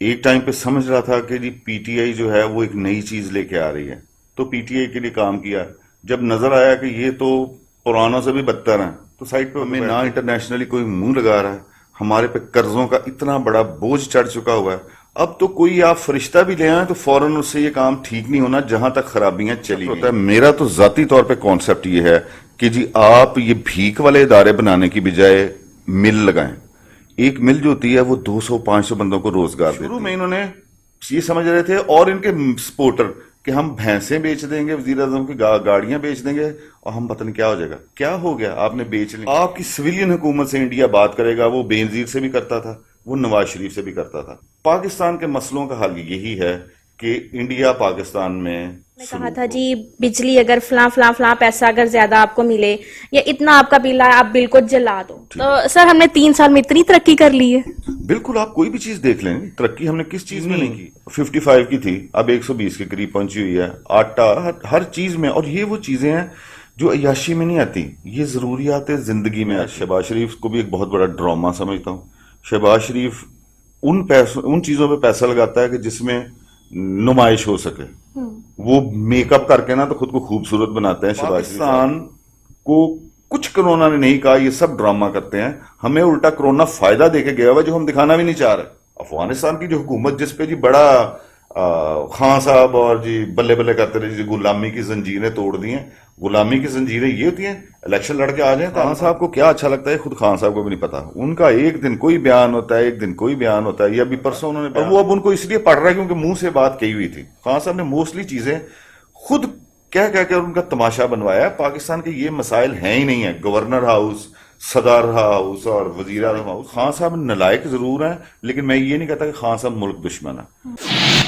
ایک ٹائم پہ سمجھ رہا تھا کہ جی پی ٹی آئی جو ہے وہ ایک نئی چیز لے کے آ رہی ہے، تو پی ٹی آئی کے لیے کام کیا. جب نظر آیا کہ یہ تو پرانوں سے بھی بدتر ہیں تو سائڈ پہ ہمیں نہ انٹرنیشنلی کوئی منہ لگا رہا ہے، ہمارے پہ قرضوں کا اتنا بڑا بوجھ چڑھ چکا ہوا ہے. اب تو کوئی آپ فرشتہ بھی لے آئیں تو فوراً اس سے یہ کام ٹھیک نہیں ہونا جہاں تک خرابیاں چلی گئی. میرا تو ذاتی طور پہ کانسیپٹ یہ ہے کہ جی آپ یہ بھیک والے ادارے بنانے کی بجائے مل لگائیں. ایک مل جو ہوتی ہے وہ 200-500 بندوں کو روزگار دیتی ہے. شروع میں انہوں نے یہ سمجھ رہے تھے اور ان کے سپورٹر کہ ہم بھینسیں بیچ دیں گے، وزیر اعظم کی گاڑیاں بیچ دیں گے اور ہم پتہ نہیں کیا ہو جائے گا. کیا ہو گیا؟ آپ نے بیچ لی. آپ کی سویلین حکومت سے انڈیا بات کرے گا، وہ بے نظیر سے بھی کرتا تھا، وہ نواز شریف سے بھی کرتا تھا. پاکستان کے مسئلوں کا حل یہی ہے کہ انڈیا پاکستان میں کہا تھا جی بجلی اگر فلاں پیسہ اگر زیادہ آپ کو ملے یا اتنا آپ کا بل آئے آپ بل کو جلا دو. تو سر ہم نے 3 سال میں اتنی ترقی کر لی ہے. بالکل، آپ کوئی بھی چیز دیکھ لیں، ترقی ہم نے کس چیز میں نہیں کی. 55 کی تھی، اب 120 کے قریب پہنچی ہوئی ہے. آٹا ہر چیز میں، اور یہ وہ چیزیں ہیں جو عیاشی میں نہیں آتی، یہ ضروریات زندگی میں. شہباز شریف کو بھی ایک بہت بڑا ڈرامہ سمجھتا ہوں. شہباز شریف ان چیزوں پہ پیسہ لگاتا ہے کہ جس میں نمائش ہو سکے. وہ میک اپ کر کے نا تو خود کو خوبصورت بناتے ہیں. پاکستان کو کچھ کرونا نے نہیں کہا یہ سب ڈرامہ کرتے ہیں، ہمیں الٹا کرونا فائدہ دے کے گیا ہوا جو ہم دکھانا بھی نہیں چاہ رہے. افغانستان کی جو حکومت جس پہ جی بڑا خان صاحب اور جی بلے بلے کرتے رہے، جی غلامی کی زنجیریں توڑ دی ہیں. غلامی کی زنجیریں یہ ہوتی ہیں الیکشن لڑ کے آ جائیں. خان صاحب کو کیا اچھا لگتا ہے خود خان صاحب کو بھی نہیں پتا. ان کا ایک دن کوئی بیان ہوتا ہے، ایک دن کوئی بیان ہوتا ہے. یہ ابھی پرسوں انہوں نے، وہ اب ان کو اس لیے پڑھ رہا ہے کیونکہ منہ سے بات کہی ہوئی تھی. خان صاحب نے موسٹلی چیزیں خود کہہ کہہ کے ان کا تماشا بنوایا. پاکستان کے یہ مسائل ہیں ہی نہیں ہیں. گورنر ہاؤس، صدر ہاؤس اور وزیر اعظم ہاؤس. خان صاحب نالائق ضرور ہیں لیکن میں یہ نہیں کہتا کہ خان صاحب ملک دشمن ہے.